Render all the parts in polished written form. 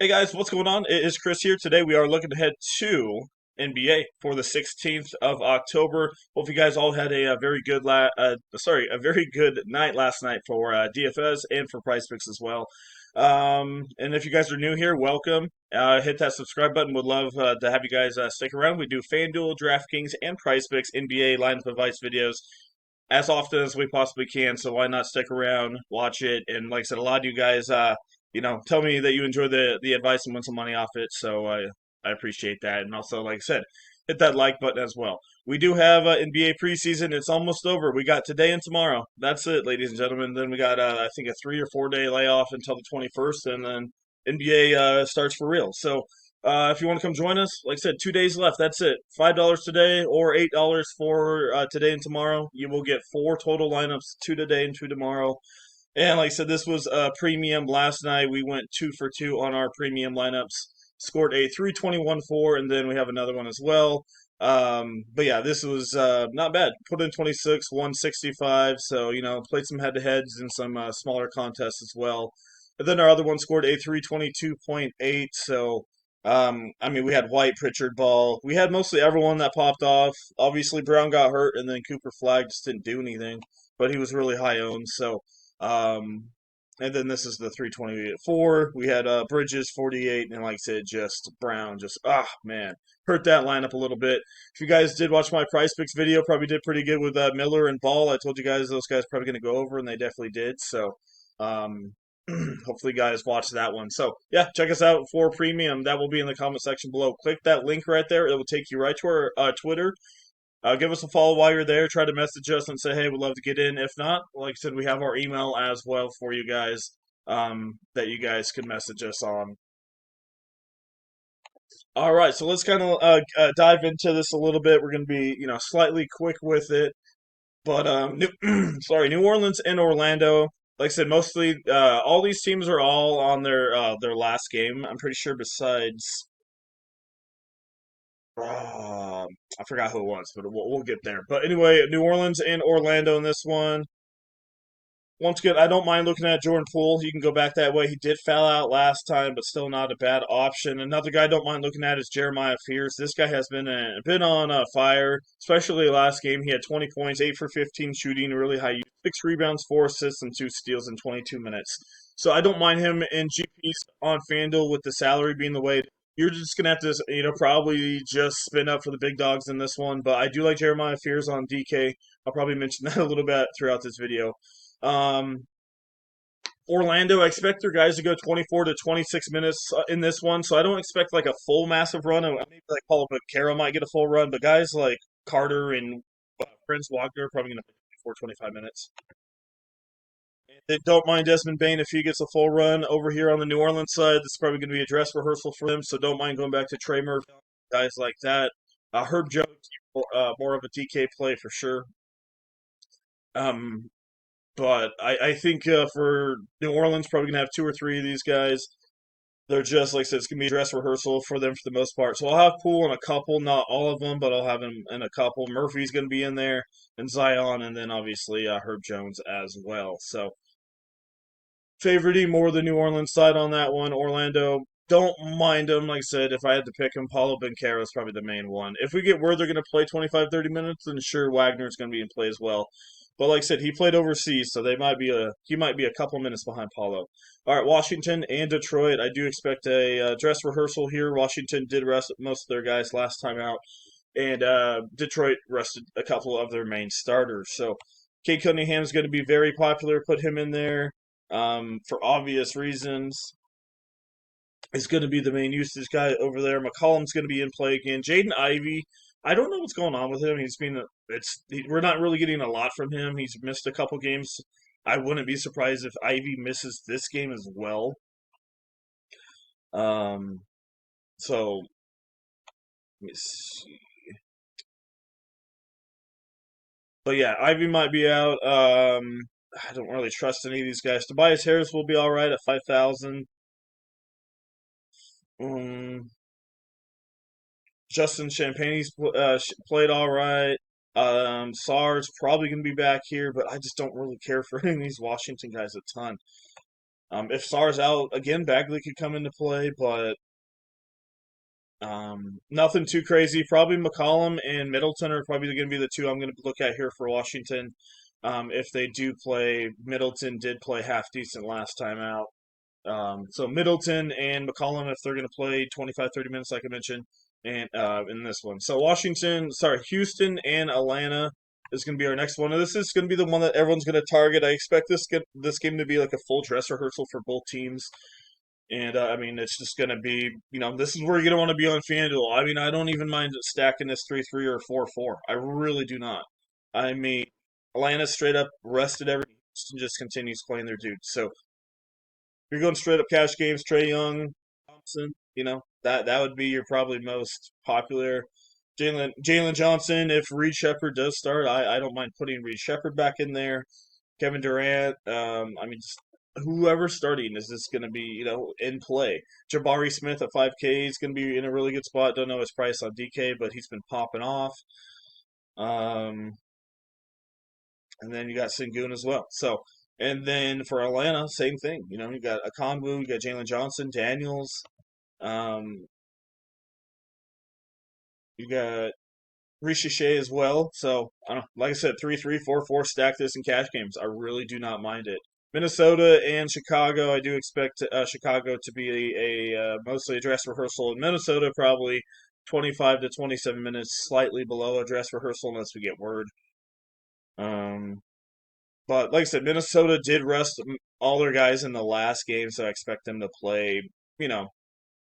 Hey guys, what's going on? It is Chris here. Today we are looking ahead to NBA for the 16th of October. Hope you guys all had a, very good a very good night last night for DFS and for Price Picks as well. And if you guys are new here, welcome. Hit that subscribe button. Would love to have you guys stick around. We do FanDuel, DraftKings, and Price Picks NBA lineup advice videos as often as we possibly can. So why not stick around, watch it, and like I said, a lot of you guys, tell me that you enjoy the advice and win some money off it. So I appreciate that, and also, like I said, hit that like button as well. We do have NBA preseason. It's almost over. We got today and tomorrow. That's it, ladies and gentlemen. Then we got I think a 3 or 4 day layoff until the 21st, and then NBA starts for real. So if you want to come join us, like I said, 2 days left. That's it. $5 today or $8 for today and tomorrow. You will get four total lineups: two today and two tomorrow. And like I said, this was a premium last night. We went 2 for 2 on our premium lineups. Scored a 321-4, and then we have another one as well. But yeah, this was not bad. Put in 26, 165. So played some head-to-heads and some smaller contests as well. And then our other one scored a 322.8. So we had White, Pritchard, Ball. We had mostly everyone that popped off. Obviously, Brown got hurt, and then Cooper Flag just didn't do anything. But he was really high owned. So um, and then this is the 328-4. We had Bridges 48, and like I said, just Brown, just man, hurt that lineup a little bit. If you guys did watch my Price Picks video, probably did pretty good with Miller and Ball. I told you guys those guys probably going to go over, and they definitely did. So, um, hopefully, you guys watch that one. So, yeah, check us out for premium. That will be in the comment section below. Click that link right there. It will take you right to our Twitter. Give us a follow while you're there. Try to message us and say, hey, we'd love to get in. If not, like I said, we have our email as well for you guys that you guys can message us on. All right, so let's kind of dive into this a little bit. We're going to be, slightly quick with it. But New Orleans and Orlando. Like I said, mostly all these teams are all on their last game. I'm pretty sure besides I forgot who it was, but we'll get there. But anyway, New Orleans and Orlando in this one. Once again, I don't mind looking at Jordan Poole. You can go back that way. He did foul out last time, but still not a bad option. Another guy I don't mind looking at is Jeremiah Fears. This guy has been on fire, especially last game. He had 20 points, 8 for 15 shooting, really high, 6 rebounds, 4 assists, and 2 steals in 22 minutes. So I don't mind him in GPs on FanDuel with the salary being the way. You're just gonna have to, probably just spin up for the big dogs in this one. But I do like Jeremiah Fears on DK. I'll probably mention that a little bit throughout this video. Um, Orlando, I expect their guys to go 24 to 26 minutes in this one, so I don't expect like a full massive run. Maybe like Paul Caro might get a full run, but guys like Carter and Prince Wagner are probably going to play 24, 25 minutes. They don't mind Desmond Bain if he gets a full run over here on the New Orleans side. This is probably going to be a dress rehearsal for him, so don't mind going back to Trey Murphy, guys like that. Herb Jones, more of a DK play for sure. Um, But I think for New Orleans, probably gonna have two or three of these guys. They're just like I said, it's gonna be a dress rehearsal for them for the most part. So I'll have Poole in a couple, not all of them, but I'll have him in a couple. Murphy's gonna be in there, and Zion, and then obviously Herb Jones as well. So favoriting more the New Orleans side on that one. Orlando, don't mind them. Like I said, if I had to pick him, Paulo Banchero is probably the main one. If we get word they're going to play 25, 30 minutes, then sure, Wagner's going to be in play as well. But like I said, he played overseas, so he might be a couple minutes behind Paulo. All right, Washington and Detroit. I do expect a dress rehearsal here. Washington did rest most of their guys last time out, and Detroit rested a couple of their main starters. So Cade Cunningham's going to be very popular. Put him in there for obvious reasons. Is going to be the main usage guy over there. McCollum's going to be in play again. Jaden Ivey, I don't know what's going on with him. We're not really getting a lot from him. He's missed a couple games. I wouldn't be surprised if Ivey misses this game as well. Um, so let me see. But yeah, Ivy might be out. I don't really trust any of these guys. Tobias Harris will be all right at 5,000. Um, Justin Champagne's played all right. Sar's probably going to be back here, but I just don't really care for any of these Washington guys a ton. If Sarr's out again, Bagley could come into play, but nothing too crazy. Probably McCollum and Middleton are probably going to be the two I'm going to look at here for Washington. If they do play, Middleton did play half decent last time out. So Middleton and McCollum, if they're going to play 25, 30 minutes, like I mentioned, and in this one. So Houston and Atlanta is going to be our next one. And this is going to be the one that everyone's going to target. I expect this game to be like a full dress rehearsal for both teams. And I mean, it's just going to be, this is where you're going to want to be on FanDuel. I mean, I don't even mind stacking this 3-3 or 4-4. I really do not. I mean, Atlanta straight up rested everything and just continues playing their dude. So you're going straight up cash games, Trey Young, Thompson, that would be your probably most popular. Jalen Johnson, if Reed Shepard does start, I don't mind putting Reed Shepard back in there. Kevin Durant, I mean, just whoever's starting is just going to be, in play. Jabari Smith at 5K is going to be in a really good spot. Don't know his price on DK, but he's been popping off. Um, and then you got Sengun as well. So, and then for Atlanta, same thing. You got Okongwu, you got Jalen Johnson, Daniels. Um, you got Ricochet as well. So, I don't know. Like I said, 3-3, 4-4, stack this in cash games. I really do not mind it. Minnesota and Chicago, I do expect Chicago to be mostly a dress rehearsal. In Minnesota, probably 25 to 27 minutes, slightly below a dress rehearsal unless we get word. But like I said, Minnesota did rest all their guys in the last game, so I expect them to play, you know,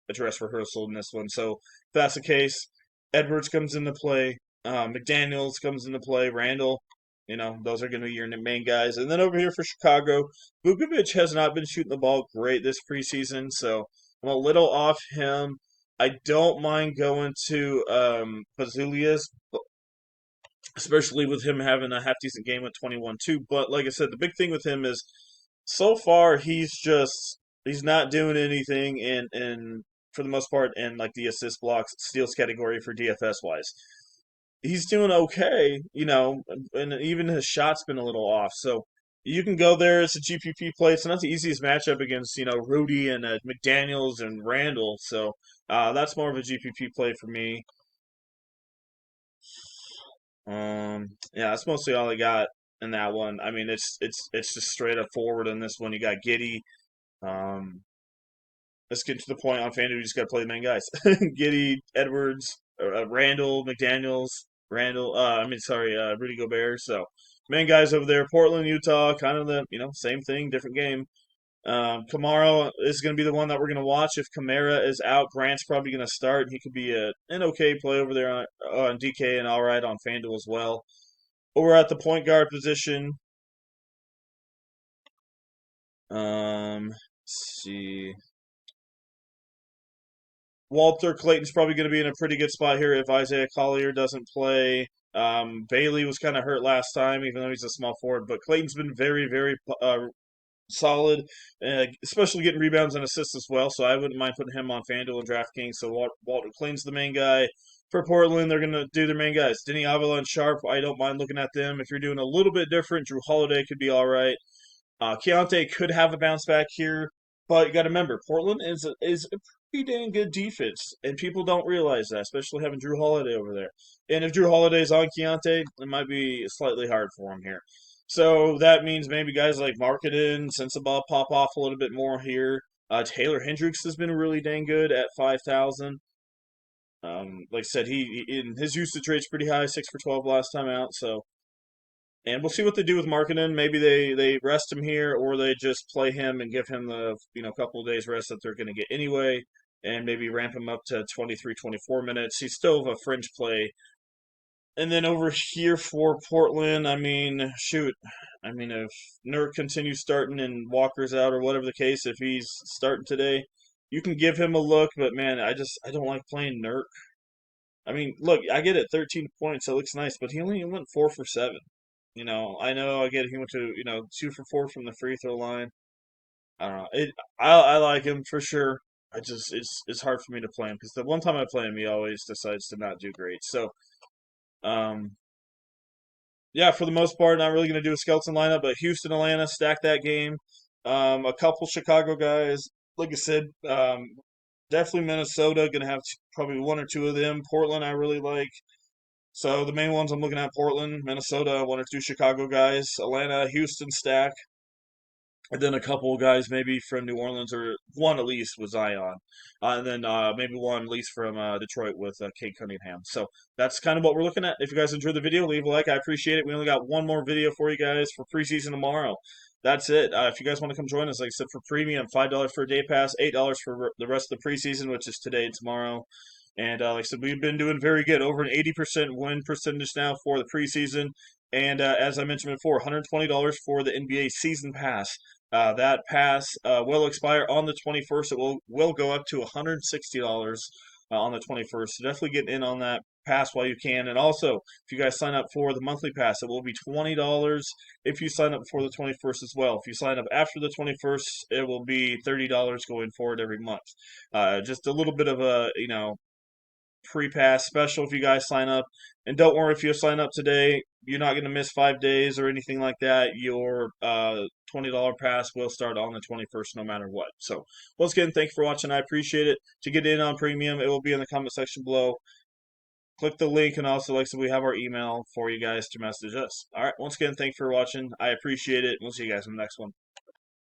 a dress rehearsal in this one. So if that's the case, Edwards comes into play, McDaniels comes into play, Randall. Those are going to be your main guys. And then over here for Chicago, Vukovic has not been shooting the ball great this preseason, so I'm a little off him. I don't mind going to Pazulias, especially with him having a half decent game with 21 too. But like I said, the big thing with him is so far he's not doing anything in for the most part in like the assist blocks steals category for DFS wise. He's doing okay, and even his shot's been a little off. So you can go there. It's a GPP play. It's not the easiest matchup against Rudy and McDaniels and Randall. So that's more of a GPP play for me. Yeah, that's mostly all I got in that one. I mean, it's just straight up forward in this one. You got Giddy. Um, let's get to the point on FanDuel. You just got to play the main guys: Giddy, Edwards, Randall, McDaniels, Randall. Rudy Gobert. So main guys over there. Portland, Utah, kind of the same thing, different game. Kamara is going to be the one that we're going to watch. If Kamara is out, Grant's probably going to start. He could be an okay play over there on DK and all right on FanDuel as well. Over at the point guard position, let's see. Walter Clayton's probably going to be in a pretty good spot here if Isaiah Collier doesn't play. Bailey was kind of hurt last time, even though he's a small forward. But Clayton's been very, very solid, especially getting rebounds and assists as well. So I wouldn't mind putting him on FanDuel and DraftKings. So Walter Clayton's the main guy. For Portland, they're going to do their main guys. Denny Avila and Sharp, I don't mind looking at them. If you're doing a little bit different, Drew Holiday could be all right. Keontae could have a bounce back here, but you got to remember, Portland is a pretty dang good defense, and people don't realize that, especially having Drew Holiday over there. And if Drew Holiday's on Keontae, it might be slightly hard for him here. So that means maybe guys like Marketing, Sensabaugh pop off a little bit more here. Taylor Hendricks has been really dang good at 5,000. Like I said, he in his usage rate's pretty high, 6 for 12 last time out. So, and we'll see what they do with Marketing. Maybe they rest him here, or they just play him and give him the couple of days rest that they're going to get anyway, and maybe ramp him up to 23, 24 minutes. He's still a fringe play. And then over here for Portland, I mean, shoot. I mean, if Nurk continues starting and Walker's out or whatever the case, if he's starting today, you can give him a look. But man, I don't like playing Nurk. I mean, look, I get it, 13 points. That looks nice, but he only went 4 for 7. I know I get he went to 2 for 4 from the free throw line. I don't know. I like him for sure. It's hard for me to play him because the one time I play him, he always decides to not do great. So um, yeah, for the most part, not really going to do a skeleton lineup, but Houston, Atlanta, stack that game. A couple Chicago guys. Like I said, definitely Minnesota. Gonna have probably one or two of them. Portland, I really like. So the main ones I'm looking at: Portland, Minnesota, one or two Chicago guys, Atlanta, Houston stack, and then a couple of guys maybe from New Orleans, or one at least with Zion, and then maybe one at least from Detroit with Kate Cunningham. So that's kind of what we're looking at. If you guys enjoyed the video, leave a like. I appreciate it. We only got one more video for you guys for preseason tomorrow. That's it. If you guys want to come join us, like I said, for premium, $5 for a day pass, $8 for the rest of the preseason, which is today and tomorrow. And like I said, we've been doing very good, over an 80% win percentage now for the preseason. And as I mentioned before, $120 for the NBA season pass. That pass will expire on the 21st. It will go up to $160 on the 21st. So definitely get in on that pass while you can. And also, if you guys sign up for the monthly pass, it will be $20 if you sign up before the 21st as well. If you sign up after the 21st, it will be $30 going forward every month. Just a little bit of a, pre-pass special if you guys sign up. And don't worry, if you sign up today, you're not going to miss 5 days or anything like that. Your $20 pass will start on the 21st no matter what. So once again, thank you for watching. I appreciate it. To get in on premium, it will be in the comment section below. Click the link, and also, like I said, we have our email for you guys to message us. All right, once again, thank you for watching. I appreciate it. We'll see you guys in the next one.